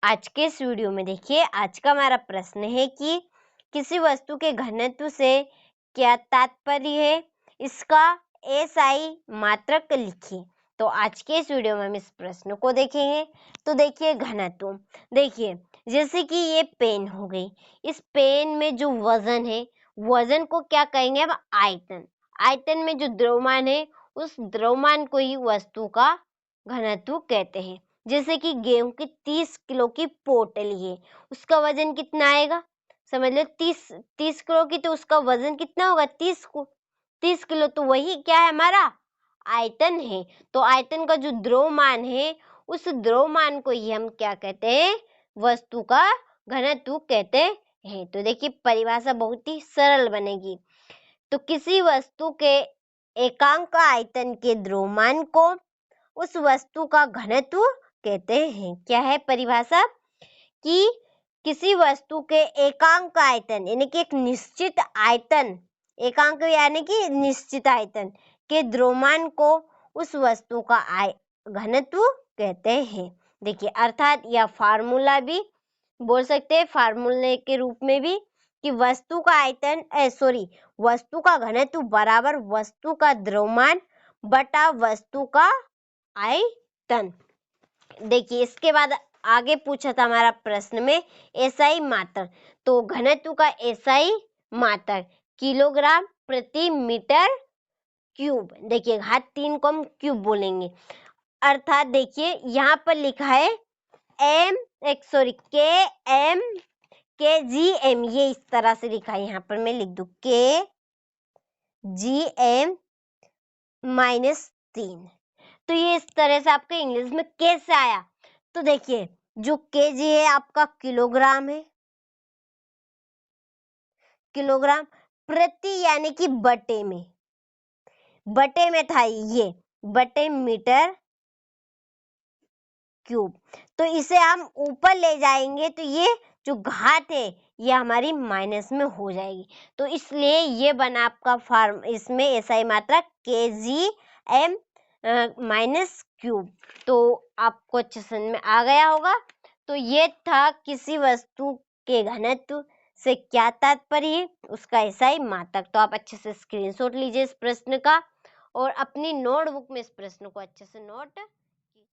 आज के इस वीडियो में देखिए, आज का हमारा प्रश्न है कि किसी वस्तु के घनत्व से क्या तात्पर्य है, इसका एसआई मात्रक लिखिए। तो आज के इस वीडियो में हम इस प्रश्न को देखेंगे। तो देखिए घनत्व, देखिए जैसे कि ये पेन हो गई, इस पेन में जो वजन है, वजन को क्या कहेंगे हम? आयतन। आयतन में जो द्रव्यमान है, उस द्रव्यमान को ही वस्तु का घनत्व कहते हैं। जैसे कि गेहूं की 30 किलो की पोटली है, उसका वजन कितना आएगा? समझ लो 30 किलो की, तो उसका वजन कितना होगा? 30 किलो। तो वही क्या है? हमारा आयतन है। तो आयतन का जो द्रव्यमान है, उस द्रव्यमान को ही हम क्या कहते हैं? वस्तु का घनत्व कहते हैं। तो देखिए परिभाषा बहुत ही सरल बनेगी। तो किसी वस्तु के एकांक आयतन के द्रव्यमान को उस वस्तु का घनत्व कहते हैं। क्या है परिभाषा? कि किसी वस्तु के एकांक आयतन यानी कि एक निश्चित आयतन, एकांक यानी कि निश्चित आयतन के द्रव्यमान को उस वस्तु का घनत्व कहते हैं। देखिए अर्थात यह फार्मूला भी बोल सकते हैं, फार्मूले के रूप में भी, कि वस्तु का आयतन वस्तु का घनत्व बराबर वस्तु का द्रव्यमान बटा वस्तु का आयतन। देखिए इसके बाद आगे पूछा था हमारा प्रश्न में एसआई मात्रक। तो घनत्व का एसआई मात्रक किलोग्राम प्रति मीटर क्यूब। देखिए घात 3 को हम क्यूब बोलेंगे। अर्थात देखिए यहाँ पर लिखा है के जी एम, ये इस तरह से लिखा है। यहाँ पर मैं लिख दूं के जी एम -3। तो ये इस तरह से आपके इंग्लिश में कैसे आया? तो देखिए जो केजी है आपका किलोग्राम है, किलोग्राम प्रति यानी कि बटे में था, ये बटे मीटर क्यूब। तो इसे हम ऊपर ले जाएंगे तो ये जो घात है ये हमारी माइनस में हो जाएगी। तो इसलिए ये बना आपका फॉर्म, इसमें एसआई मात्रा KgM -क्यूब। तो आपको अच्छे समझ में आ गया होगा। तो ये था किसी वस्तु के घनत्व से क्या तात्पर्य है, उसका एसआई मात्रक। तो आप अच्छे से स्क्रीनशॉट लीजिए इस प्रश्न का और अपनी नोटबुक में इस प्रश्न को अच्छे से नोट